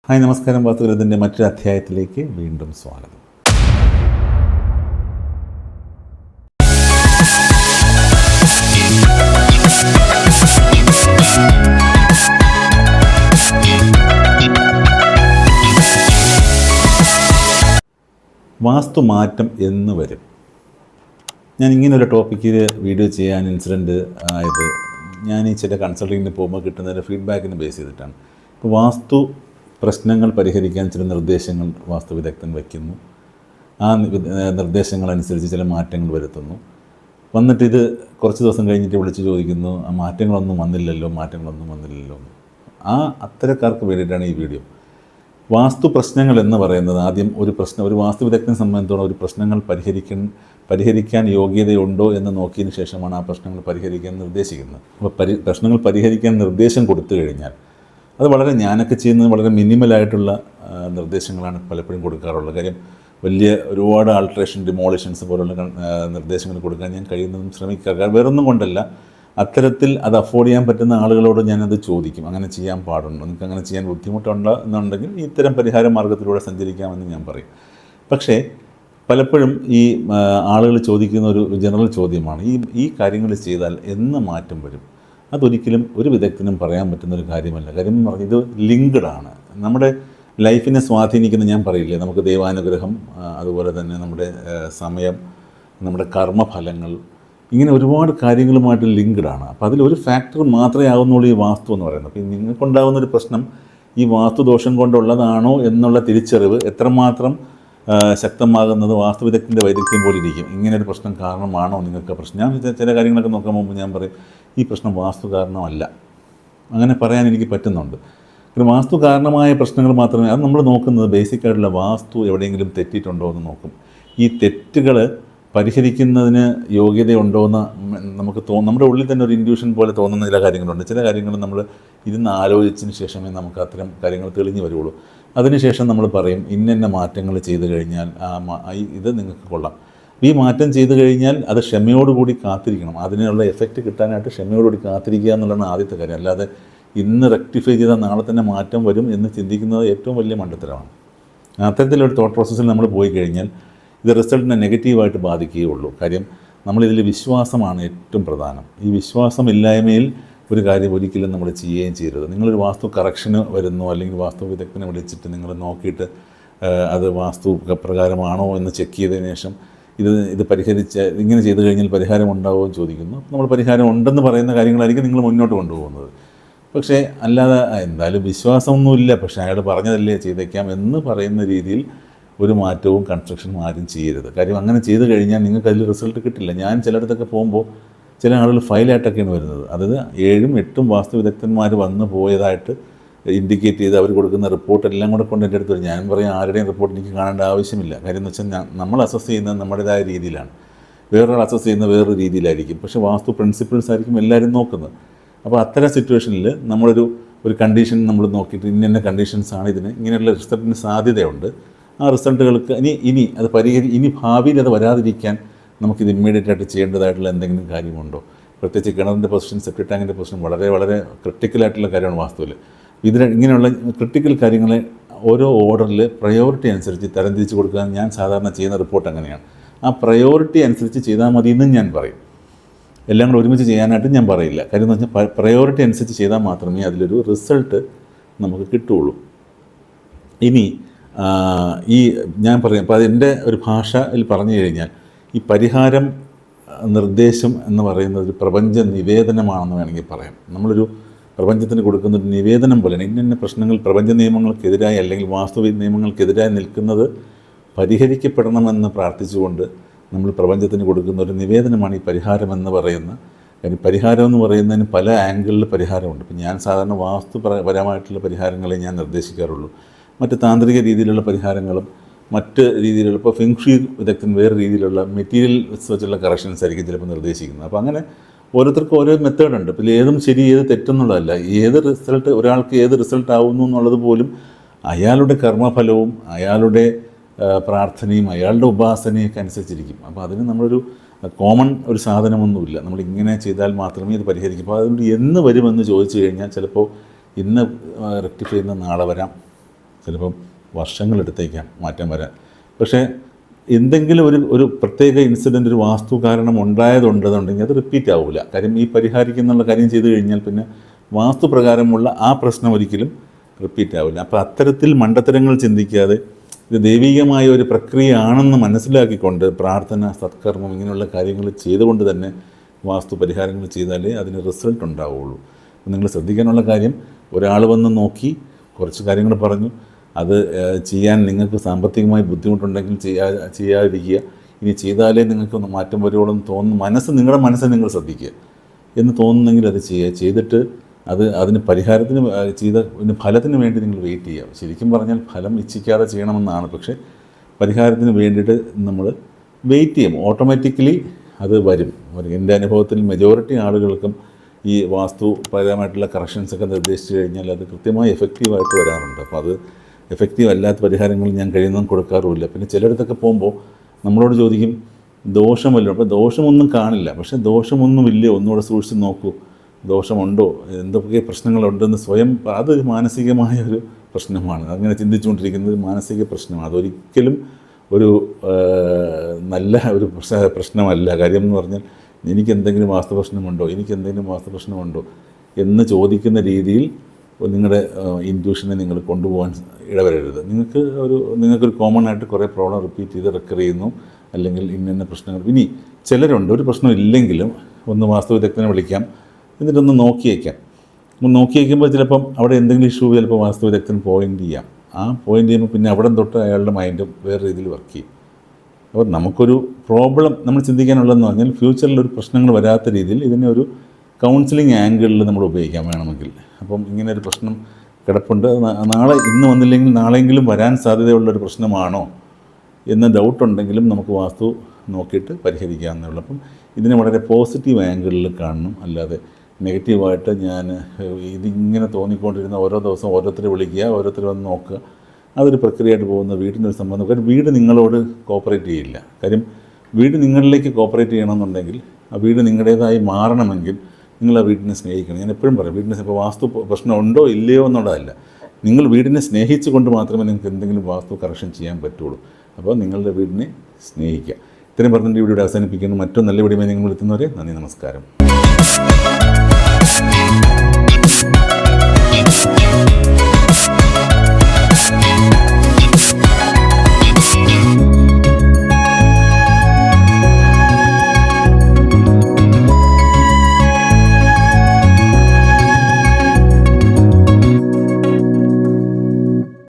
Hi നമസ്കാരം. വാസ്തുവിദ്യൻ്റെ മറ്റൊരു അധ്യായത്തിലേക്ക് വീണ്ടും സ്വാഗതം. വാസ്തു മാറ്റം എന്ന് വരും. ഞാൻ ഇങ്ങനൊരു ടോപ്പിക്കിൽ വീഡിയോ ചെയ്യാൻ ഇൻസിഡൻറ്റ് ആയത് ഞാൻ ഈ ചില കൺസൾട്ടിങ്ങിന് പോകുമ്പോൾ കിട്ടുന്നതിൻ്റെ ഫീഡ്ബാക്കിന് ബേസ് ചെയ്തിട്ടാണ്. ഇപ്പോൾ വാസ്തു പ്രശ്നങ്ങൾ പരിഹരിക്കാൻ ചില നിർദ്ദേശങ്ങൾ വാസ്തു വിദഗ്ധൻ വയ്ക്കുന്നു. ആ നിർദ്ദേശങ്ങളനുസരിച്ച് ചില മാറ്റങ്ങൾ വരുത്തുന്നു. വന്നിട്ട് കുറച്ച് ദിവസം കഴിഞ്ഞിട്ട് വിളിച്ച് ചോദിക്കുന്നു, ആ മാറ്റങ്ങളൊന്നും വന്നില്ലല്ലോ. അത്തരക്കാർക്ക് വേണ്ടിയിട്ടാണ് ഈ വീഡിയോ. വാസ്തു പ്രശ്നങ്ങൾ എന്ന് പറയുന്നത് ആദ്യം ഒരു വാസ്തു വിദഗ്ധനെ സംബന്ധിച്ചിടത്തോളം ഒരു പ്രശ്നങ്ങൾ പരിഹരിക്കാൻ യോഗ്യതയുണ്ടോ എന്ന് നോക്കിയതിന് ശേഷമാണ് ആ പ്രശ്നങ്ങൾ പരിഹരിക്കാൻ നിർദ്ദേശിക്കുന്നത്. അപ്പോൾ പ്രശ്നങ്ങൾ പരിഹരിക്കാൻ നിർദ്ദേശം കൊടുത്തു കഴിഞ്ഞാൽ അത് വളരെ ഞാനൊക്കെ ചെയ്യുന്നത് വളരെ മിനിമലായിട്ടുള്ള നിർദ്ദേശങ്ങളാണ് പലപ്പോഴും കൊടുക്കാറുള്ളത്. കാര്യം ഒരുപാട് ആൾട്രേഷൻ, ഡിമോളിഷൻസ് പോലുള്ള നിർദ്ദേശങ്ങൾ കൊടുക്കാൻ ഞാൻ കഴിയുന്നതും ശ്രമിക്കാറ്. വേറൊന്നും കൊണ്ടല്ല, അത്തരത്തിൽ അത് അഫോർഡ് ചെയ്യാൻ പറ്റുന്ന ആളുകളോട് ഞാനത് ചോദിക്കും, അങ്ങനെ ചെയ്യാൻ പാടുണ്ടോ, നിങ്ങൾക്ക് അങ്ങനെ ചെയ്യാൻ ബുദ്ധിമുട്ടുണ്ടോ എന്നുണ്ടെങ്കിൽ ഇത്തരം പരിഹാര മാർഗ്ഗത്തിലൂടെ സഞ്ചരിക്കാമെന്ന് ഞാൻ പറയും. പക്ഷേ പലപ്പോഴും ഈ ആളുകൾ ചോദിക്കുന്ന ഒരു ജനറൽ ചോദ്യമാണ്, ഈ കാര്യങ്ങൾ ചെയ്താൽ എന്ന് മാറ്റം വരും. അതൊരിക്കലും ഒരു വിദഗ്ധനും പറയാൻ പറ്റുന്നൊരു കാര്യമല്ല. കാര്യം എന്ന് പറഞ്ഞാൽ ഇത് ലിങ്ക്ഡ് ആണ്. നമ്മുടെ ലൈഫിനെ സ്വാധീനിക്കുന്ന, ഞാൻ പറയില്ലേ, നമുക്ക് ദൈവാനുഗ്രഹം, അതുപോലെ തന്നെ നമ്മുടെ സമയം, നമ്മുടെ കർമ്മഫലങ്ങൾ, ഇങ്ങനെ ഒരുപാട് കാര്യങ്ങളുമായിട്ട് ലിങ്ക്ഡ് ആണ്. അപ്പോൾ അതിലൊരു ഫാക്ടർ മാത്രമേ ആകുന്നുള്ളൂ ഈ വാസ്തു എന്ന് പറയുന്നത്. അപ്പോൾ നിങ്ങൾക്കുണ്ടാകുന്നൊരു പ്രശ്നം ഈ വാസ്തുദോഷം കൊണ്ടുള്ളതാണോ എന്നുള്ള തിരിച്ചറിവ് എത്രമാത്രം ശക്തമാകുന്നത് വാസ്തുവിദഗ്ധൻ്റെ വൈദഗ്ധ്യം പോലെ ഇരിക്കും. ഇങ്ങനൊരു പ്രശ്നം കാരണമാണോ നിങ്ങൾക്ക് പ്രശ്നം? ഞാൻ ചില കാര്യങ്ങളൊക്കെ നോക്കാൻ മുമ്പ് ഞാൻ പറയും, ഈ പ്രശ്നം വാസ്തു കാരണമല്ല. അങ്ങനെ പറയാൻ എനിക്ക് പറ്റുന്നുണ്ട്. പിന്നെ വാസ്തു കാരണമായ പ്രശ്നങ്ങൾ മാത്രമേ അത് നമ്മൾ നോക്കുന്നത്. ബേസിക്കായിട്ടുള്ള വാസ്തു എവിടെയെങ്കിലും തെറ്റിയിട്ടുണ്ടോ എന്ന് നോക്കും. ഈ തെറ്റുകൾ പരിഹരിക്കുന്നതിന് യോഗ്യതയുണ്ടോ എന്ന് നമുക്ക് നമ്മുടെ ഉള്ളിൽ തന്നെ ഒരു ഇൻഡ്യൂഷൻ പോലെ തോന്നുന്ന ചില കാര്യങ്ങളുണ്ട്. ചില കാര്യങ്ങൾ നമ്മൾ ഇരുന്ന് ആലോചിച്ചതിന് ശേഷമേ നമുക്ക് അത്തരം കാര്യങ്ങൾ തെളിഞ്ഞു വരുള്ളൂ. അതിനുശേഷം നമ്മൾ പറയും, ഇന്ന മാറ്റങ്ങൾ ചെയ്തു കഴിഞ്ഞാൽ ഇത് നിങ്ങൾക്ക് കൊള്ളാം. ഈ മാറ്റം ചെയ്തു കഴിഞ്ഞാൽ അത് ക്ഷമയോടുകൂടി കാത്തിരിക്കണം. അതിനുള്ള എഫക്റ്റ് കിട്ടാനായിട്ട് ക്ഷമയോടുകൂടി കാത്തിരിക്കുക എന്നുള്ളതാണ് ആദ്യത്തെ കാര്യം. അല്ലാതെ ഇന്ന് റെക്ടിഫൈ ചെയ്താൽ നാളെ തന്നെ മാറ്റം വരും എന്ന് ചിന്തിക്കുന്നത് ഏറ്റവും വലിയ മണ്ടത്തരമാണ്. അത്തരത്തിലൊരു തോട്ട് പ്രോസസ്സിൽ നമ്മൾ പോയി കഴിഞ്ഞാൽ ഇത് റിസൾട്ടിനെ നെഗറ്റീവായിട്ട് ബാധിക്കുകയുള്ളൂ. കാര്യം നമ്മളിതിൽ വിശ്വാസമാണ് ഏറ്റവും പ്രധാനം. ഈ വിശ്വാസമില്ലായ്മയിൽ ഒരു കാര്യം ഒരിക്കലും നമ്മൾ ചെയ്യുകയും ചെയ്യരുത്. നിങ്ങളൊരു വാസ്തു കറക്ഷന് വരുന്നു, അല്ലെങ്കിൽ വാസ്തു വിദഗ്ധനെ വിളിച്ചിട്ട് നിങ്ങൾ നോക്കിയിട്ട് അത് വാസ്തു പ്രകാരമാണോ എന്ന് ചെക്ക് ചെയ്തതിന് ശേഷം ഇത് ഇങ്ങനെ ചെയ്തു കഴിഞ്ഞാൽ പരിഹാരം ഉണ്ടാവുമോ എന്ന് ചോദിക്കുന്നു. നമ്മൾ പരിഹാരം ഉണ്ടെന്ന് പറയുന്ന കാര്യങ്ങളായിരിക്കും നിങ്ങൾ മുന്നോട്ട് കൊണ്ടുപോകുന്നത്. പക്ഷേ അല്ലാതെ എന്തായാലും വിശ്വാസമൊന്നുമില്ല, പക്ഷേ അയാൾ പറഞ്ഞതല്ലേ ചെയ്തേക്കാം എന്ന് പറയുന്ന രീതിയിൽ ഒരു മാറ്റവും കൺസ്ട്രക്ഷനും ആരും ചെയ്യരുത്. കാര്യം അങ്ങനെ ചെയ്ത് കഴിഞ്ഞാൽ നിങ്ങൾക്ക് അതിൽ റിസൾട്ട് കിട്ടില്ല. ഞാൻ ചിലയിടത്തൊക്കെ പോകുമ്പോൾ ചില ആളുകൾ ഫയലായിട്ടൊക്കെയാണ് വരുന്നത്. അതായത് 7 8 വാസ്തു വിദഗ്ധന്മാർ വന്ന് പോയതായിട്ട് ഇൻഡിക്കേറ്റ് ചെയ്ത് അവർ കൊടുക്കുന്ന റിപ്പോർട്ട് എല്ലാം കൂടെ കൊണ്ട് എൻ്റെ അടുത്ത് വരും. ഞാൻ പറയും, ആരുടെയും റിപ്പോർട്ട് എനിക്ക് കാണേണ്ട ആവശ്യമില്ല. കാര്യം എന്ന് വെച്ചാൽ നമ്മൾ അസസ് ചെയ്യുന്നത് നമ്മുടേതായ രീതിയിലാണ്, വേറൊരാൾ അസസ് ചെയ്യുന്നത് വേറൊരു രീതിയിലായിരിക്കും. പക്ഷേ വാസ്തു പ്രിൻസിപ്പിൾസ് ആയിരിക്കും എല്ലാവരും നോക്കുന്നത്. അപ്പോൾ അത്തരം സിറ്റുവേഷനിൽ ഒരു കണ്ടീഷൻ നമ്മൾ നോക്കിയിട്ട് ഇന്ന കണ്ടീഷൻസാണ് ഇതിന്, ഇങ്ങനെയുള്ള റിസൾട്ടിന് സാധ്യതയുണ്ട്. ആ റിസൾട്ടുകൾക്ക് ഇനി ഭാവിയിൽ അത് വരാതിരിക്കാൻ നമുക്കിത് ഇമ്മീഡിയറ്റ് ആയിട്ട് ചെയ്യേണ്ടതായിട്ടുള്ള എന്തെങ്കിലും കാര്യമുണ്ടോ? പ്രത്യേകിച്ച് കിണറിൻ്റെ പൊസിഷൻ, സെപ്റ്റിക് ടാങ്കിൻ്റെ പൊസിഷൻ വളരെ വളരെ ക്രിട്ടിക്കലായിട്ടുള്ള കാര്യമാണ് വാസ്തുവിൽ. ഇങ്ങനെയുള്ള ക്രിട്ടിക്കൽ കാര്യങ്ങളെ ഓരോ ഓർഡറിൽ പ്രയോറിറ്റി അനുസരിച്ച് തരംതിരിച്ച് കൊടുക്കാൻ ഞാൻ സാധാരണ ചെയ്യുന്ന റിപ്പോർട്ട് അങ്ങനെയാണ്. ആ പ്രയോറിറ്റി അനുസരിച്ച് ചെയ്താൽ മതി എന്നും ഞാൻ പറയും. എല്ലാം കൂടെ ഒരുമിച്ച് ചെയ്യാനായിട്ട് ഞാൻ പറയില്ല. കാര്യം എന്ന് വെച്ചാൽ പ്രയോറിറ്റി അനുസരിച്ച് ചെയ്താൽ മാത്രമേ അതിലൊരു റിസൾട്ട് നമുക്ക് കിട്ടുകയുള്ളൂ. ഇനി ഞാൻ പറയാം, അപ്പോൾ അതിൻ്റെ ഒരു ഭാഷയിൽ പറഞ്ഞു കഴിഞ്ഞാൽ ഈ പരിഹാരം നിർദ്ദേശം എന്ന് പറയുന്നത് ഒരു പ്രപഞ്ച നിവേദനമാണെന്ന് വേണമെങ്കിൽ പറയാം. നമ്മളൊരു പ്രപഞ്ചത്തിന് കൊടുക്കുന്ന ഒരു നിവേദനം പോലെയാണ്. ഇന്ന പ്രശ്നങ്ങൾ പ്രപഞ്ച നിയമങ്ങൾക്കെതിരായി അല്ലെങ്കിൽ വാസ്തു നിയമങ്ങൾക്കെതിരായി നിൽക്കുന്നത് പരിഹരിക്കപ്പെടണമെന്ന് പ്രാർത്ഥിച്ചുകൊണ്ട് നമ്മൾ പ്രപഞ്ചത്തിന് കൊടുക്കുന്ന ഒരു നിവേദനമാണ് ഈ പരിഹാരമെന്ന് പറയുന്ന കാര്യം. പരിഹാരം എന്ന് പറയുന്നതിന് പല ആംഗിളിൽ പരിഹാരമുണ്ട്. ഇപ്പം ഞാൻ സാധാരണ വാസ്തുപരമായിട്ടുള്ള പരിഹാരങ്ങളെ ഞാൻ നിർദ്ദേശിക്കാറുള്ളൂ. മറ്റ് താന്ത്രിക രീതിയിലുള്ള പരിഹാരങ്ങളും മറ്റ് രീതിയിലുള്ള, ഇപ്പോൾ ഫെങ്ഷി വിദഗ്ധൻ വേറെ രീതിയിലുള്ള മെറ്റീരിയൽ വെച്ചുള്ള കറക്ഷൻസ് ആയിരിക്കും ചിലപ്പോൾ നിർദ്ദേശിക്കുന്നത്. അപ്പോൾ അങ്ങനെ ഓരോരുത്തർക്കും ഓരോ മെത്തേഡുണ്ട്. ഇപ്പോൾ ഏതും ശരി ഏത് തെറ്റെന്നുള്ളതല്ല, ഒരാൾക്ക് ഏത് റിസൾട്ട് ആവുന്നു എന്നുള്ളത് പോലും അയാളുടെ കർമ്മഫലവും അയാളുടെ പ്രാർത്ഥനയും അയാളുടെ ഉപാസനയൊക്കെ അനുസരിച്ചിരിക്കും. അപ്പോൾ അതിന് നമ്മളൊരു കോമൺ ഒരു സാധനമൊന്നുമില്ല. നമ്മളിങ്ങനെ ചെയ്താൽ മാത്രമേ ഇത് പരിഹരിക്കും. അപ്പോൾ അതുകൊണ്ട് എന്ന് വരുമെന്ന് ചോദിച്ചു കഴിഞ്ഞാൽ ചിലപ്പോൾ ഇന്ന് റെക്ടിഫൈ ചെയ്യുന്ന നാളെ വരാം, ചിലപ്പം വർഷങ്ങളെടുത്തേക്കാം മാറ്റം വരാൻ. പക്ഷേ എന്തെങ്കിലും ഒരു പ്രത്യേക ഇൻസിഡൻ്റ്, ഒരു വാസ്തു കാരണം ഉണ്ടായതുണ്ടെന്നുണ്ടെങ്കിൽ അത് റിപ്പീറ്റ് ആവില്ല. കാര്യം ഈ പരിഹരിക്കുന്നുള്ള കാര്യം ചെയ്തു കഴിഞ്ഞാൽ പിന്നെ വാസ്തു പ്രകാരമുള്ള ആ പ്രശ്നം ഒരിക്കലും റിപ്പീറ്റ് ആവില്ല. അപ്പോൾ അത്തരത്തിൽ മണ്ടത്തരങ്ങൾ ചിന്തിക്കാതെ ഇത് ദൈവികമായ ഒരു പ്രക്രിയയാണെന്ന് മനസ്സിലാക്കിക്കൊണ്ട് പ്രാർത്ഥന, സത്കർമ്മം ഇങ്ങനെയുള്ള കാര്യങ്ങൾ ചെയ്തുകൊണ്ട് തന്നെ വാസ്തു പരിഹാരങ്ങൾ ചെയ്താലേ അതിന് റിസൾട്ട് ഉണ്ടാവുകയുള്ളൂ. നിങ്ങൾ ശ്രദ്ധിക്കാനുള്ള കാര്യം, ഒരാൾ വന്ന് നോക്കി കുറച്ച് കാര്യങ്ങൾ പറഞ്ഞു, അത് ചെയ്യാൻ നിങ്ങൾക്ക് സാമ്പത്തികമായി ബുദ്ധിമുട്ടുണ്ടെങ്കിൽ ചെയ്യാതിരിക്കുക. ഇനി ചെയ്താലേ നിങ്ങൾക്കൊന്ന് മാറ്റം വരുവുള്ളൂ എന്ന് തോന്നുന്നു, നിങ്ങളുടെ മനസ്സ് നിങ്ങൾ ശ്രദ്ധിക്കുക എന്ന് തോന്നുന്നെങ്കിൽ അത് ചെയ്യുക. ചെയ്തിട്ട് അതിന് പരിഹാരത്തിന് ഫലത്തിന് വേണ്ടി നിങ്ങൾ വെയിറ്റ് ചെയ്യുക. ശരിക്കും പറഞ്ഞാൽ ഫലം ഇച്ഛിക്കാതെ ചെയ്യണമെന്നാണ്, പക്ഷേ പരിഹാരത്തിന് വേണ്ടിയിട്ട് നമ്മൾ വെയിറ്റ് ചെയ്യും. ഓട്ടോമാറ്റിക്കലി അത് വരും. എൻ്റെ അനുഭവത്തിൽ മെജോറിറ്റി ആളുകൾക്കും ഈ വാസ്തുപരമായിട്ടുള്ള കറക്ഷൻസൊക്കെ നിർദ്ദേശിച്ചു കഴിഞ്ഞാൽ അത് കൃത്യമായി എഫക്റ്റീവായിട്ട് വരാറുണ്ട്. അപ്പോൾ അത് എഫക്റ്റീവ് അല്ലാത്ത പരിഹാരങ്ങൾ ഞാൻ കഴിയുന്നതും കൊടുക്കാറുമില്ല. പിന്നെ ചിലയിടത്തൊക്കെ പോകുമ്പോൾ നമ്മളോട് ചോദിക്കും ദോഷമല്ലോ. അപ്പോൾ ദോഷമൊന്നും കാണില്ല, പക്ഷേ ദോഷമൊന്നുമില്ല, ഒന്നുകൂടെ സൂക്ഷിച്ച് നോക്കൂ, ദോഷമുണ്ടോ, എന്തൊക്കെ പ്രശ്നങ്ങളുണ്ടെന്ന് സ്വയം, അത് മാനസികമായ ഒരു പ്രശ്നമാണ്. അങ്ങനെ ചിന്തിച്ചുകൊണ്ടിരിക്കുന്നത് ഒരു മാനസിക പ്രശ്നമാണ്. അതൊരിക്കലും ഒരു നല്ല ഒരു പ്രശ്നമല്ല. കാര്യം എന്ന് പറഞ്ഞാൽ എനിക്കെന്തെങ്കിലും വാസ്തുപ്രശ്നമുണ്ടോ എന്ന് ചോദിക്കുന്ന രീതിയിൽ നിങ്ങളുടെ ഇൻറ്റ്യൂഷനെ നിങ്ങൾ കൊണ്ടുപോകാൻ ഇടവരരുത്. നിങ്ങൾക്കൊരു കോമൺ ആയിട്ട് കുറേ പ്രോബ്ലം റിപ്പീറ്റ് ചെയ്ത് റെക്കർ ചെയ്യുന്നു, അല്ലെങ്കിൽ ഇന്ന പ്രശ്നങ്ങൾ. ഇനി ചിലരുണ്ട് ഒരു പ്രശ്നം ഇല്ലെങ്കിലും ഒന്ന് വാസ്തുവിദഗ്ധനെ വിളിക്കാം, എന്നിട്ടൊന്ന് നോക്കിയേക്കാം. നോക്കിയേക്കുമ്പോൾ ചിലപ്പം അവിടെ എന്തെങ്കിലും ഇഷ്യൂ ചിലപ്പോൾ വാസ്തുവിദഗ്ധൻ പോയിൻ്റ് ചെയ്യാം. ആ പോയിൻ്റ് ചെയ്യുമ്പോൾ പിന്നെ അവിടെ തൊട്ട് അയാളുടെ മൈൻഡും വേറെ രീതിയിൽ വർക്ക് ചെയ്യും. അപ്പോൾ നമുക്കൊരു പ്രോബ്ലം നമ്മൾ ചിന്തിക്കാനുള്ളതെന്ന് പറഞ്ഞാൽ ഫ്യൂച്ചറിൽ ഒരു പ്രശ്നങ്ങൾ വരാത്ത രീതിയിൽ ഇതിനെ ഒരു കൗൺസിലിംഗ് ആംഗിളിൽ നമ്മൾ ഉപയോഗിക്കാൻ വേണമെങ്കിൽ. അപ്പം ഇങ്ങനെ ഒരു പ്രശ്നം കിടപ്പുണ്ട്, ഇന്ന് വന്നില്ലെങ്കിൽ നാളെയെങ്കിലും വരാൻ സാധ്യതയുള്ളൊരു പ്രശ്നമാണോ എന്ന ഡൗട്ടുണ്ടെങ്കിലും നമുക്ക് വാസ്തു നോക്കിയിട്ട് പരിഹരിക്കാവുന്നേ ഉള്ളൂ. അപ്പം ഇതിനെ വളരെ പോസിറ്റീവ് ആംഗിളിൽ കാണണം, അല്ലാതെ നെഗറ്റീവായിട്ട് ഇതിങ്ങനെ തോന്നിക്കൊണ്ടിരുന്ന ഓരോ ദിവസം ഓരോരുത്തരെ വിളിക്കുക, ഓരോരുത്തർ വന്ന് നോക്കുക, അതൊരു പ്രക്രിയയായിട്ട് പോകുന്ന വീടിനൊരു സംബന്ധം. കാര്യം വീട് നിങ്ങളോട് കോപ്പറേറ്റ് ചെയ്യില്ല. കാര്യം വീട് നിങ്ങളിലേക്ക് കോപ്പറേറ്റ് ചെയ്യണമെന്നുണ്ടെങ്കിൽ ആ വീട് നിങ്ങളുടേതായി മാറണമെങ്കിൽ നിങ്ങൾ ആ വീടിനെ സ്നേഹിക്കണം. ഞാൻ എപ്പോഴും പറയും, വീടിനെ ഇപ്പോൾ വാസ്തു പ്രശ്നം ഉണ്ടോ ഇല്ലയോ എന്നുള്ളതല്ല, നിങ്ങൾ വീടിനെ സ്നേഹിച്ചുകൊണ്ട് മാത്രമേ നിങ്ങൾക്ക് എന്തെങ്കിലും വാസ്തു കറക്ഷൻ ചെയ്യാൻ പറ്റുള്ളൂ. അപ്പോൾ നിങ്ങളുടെ വീടിനെ സ്നേഹിക്കുക. ഇത്രയും പറഞ്ഞിട്ട് ഇവിടെ അവസാനിപ്പിക്കുന്നു. മറ്റൊരു നല്ല വീഡിയോയുമായി നിങ്ങൾ എത്തുന്നവരെ നന്ദി, നമസ്കാരം.